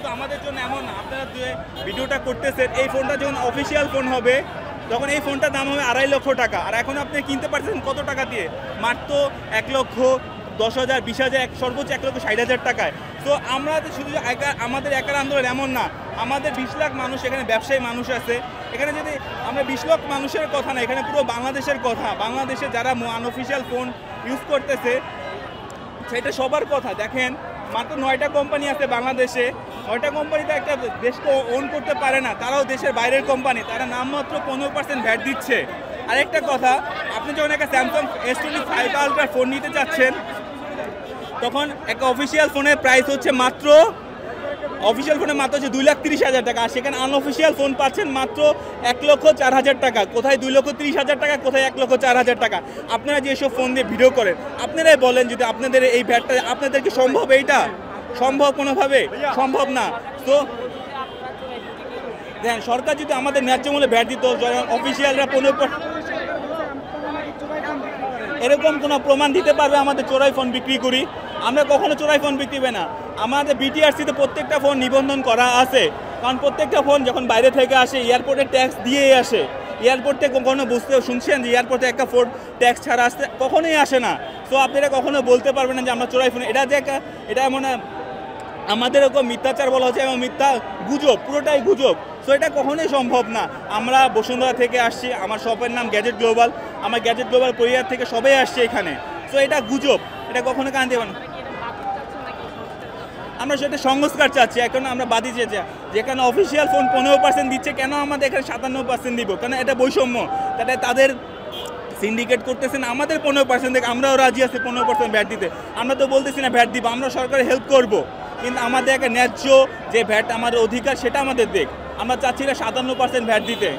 শুধু আমাদের জন্য এমন না, আপনারা যে ভিডিওটা করতেছেন এই ফোনটা যখন অফিসিয়াল ফোন হবে তখন এই ফোনটার দাম হবে 2.5 লক্ষ টাকা। আর এখন আপনি কিনতে পারছেন কত টাকা দিয়ে? মাত্র 1,10,000, 20,000, সর্বোচ্চ 1,60,000 টাকায়। তো আমরা শুধু আমাদের একার আন্দোলন এমন না, আমাদের 20 লাখ মানুষ এখানে ব্যবসায়ী মানুষ আছে। এখানে যদি আমরা 20 লাখ মানুষের কথা না, এখানে পুরো বাংলাদেশের কথা, বাংলাদেশে যারা আনঅফিসিয়াল ফোন ইউজ করতেছে সেটা সবার কথা। দেখেন মাত্র 9টা কোম্পানি আছে বাংলাদেশে, 9টা কোম্পানিতে একটা দেশকে ওন করতে পারে না, তারাও দেশের বাইরের কোম্পানি, তারা নামমাত্র 15% ভ্যাট দিচ্ছে। আরেকটা কথা, আপনি যখন একটা স্যামসাং S25 আলট্রা ফোন নিতে চাচ্ছেন তখন একটা অফিসিয়াল ফোনের প্রাইস হচ্ছে মাত্র হচ্ছে 2,30,000 টাকা, আর সেখানে আনঅফিসিয়াল ফোন পাচ্ছেন মাত্র 1,04,000 টাকা। কোথায় 2,30,000 টাকা, কোথায় 1,04,000 টাকা? আপনারা যেসব ফোন দিয়ে ভিডিও করেন আপনারাই বলেন, যদি আপনাদের এই ভ্যাটটা আপনাদের কি সম্ভব? এইটা সম্ভব কোনোভাবে সম্ভব না। তো দেখেন সরকার যদি আমাদের ন্যায্য মূল্যে ভ্যাট দিত, অফিসিয়ালরা 15%, এরকম কোনো প্রমাণ দিতে পারবে আমাদের চোরাই ফোন বিক্রি করি? আমরা কখনো চোরাই ফোন বিক্রি হবে না। আমাদের বিটিআরসিতে প্রত্যেকটা ফোন নিবন্ধন করা আছে, কারণ প্রত্যেকটা ফোন যখন বাইরে থেকে আসে এয়ারপোর্টে ট্যাক্স দিয়েই আসে। এয়ারপোর্ট থেকে কখনো শুনছেন যে এয়ারপোর্টে একটা ফোন ট্যাক্স ছাড়া আসতে? কখনোই আসে না। সো আপনারা কখনো বলতে পারবেন না যে আমরা চোরাই ফোন। এটা মানে আমাদের ওরকম মিথ্যাচার বলা হচ্ছে এবং মিথ্যা গুজব, পুরোটাই গুজব। সো এটা কখনোই সম্ভব না। আমরা বসুন্ধরা থেকে আসছি, আমার শপের নাম গ্যাজেট গ্লোবাল, আমার গ্যাজেট গ্লোবাল পরিবার থেকে সবাই আসছে এখানে। সো এটা গুজব, এটা কখনো কান দেবেন না। আমরা সেটা সংস্কার চাচ্ছি। এখন আমরা বাদী যেখানে অফিসিয়াল ফোন 15% দিচ্ছে, কেন আমাদের এখানে 57% দিব? কেন এটা বৈষম্য। তাদের সিন্ডিকেট করতেছেন আমাদের 15% থেকে, আমরাও রাজি আছি 15% ভ্যাট দিতে। আমরা তো বলতেছি না ভ্যাট দিব, আমরা সরকারের হেল্প করব, কিন্তু আমাদের একটা ন্যায্য যে ভ্যাট আমাদের অধিকার সেটা আমাদের দেখ। আমরা চাচ্ছি না 57% ভ্যাট দিতে।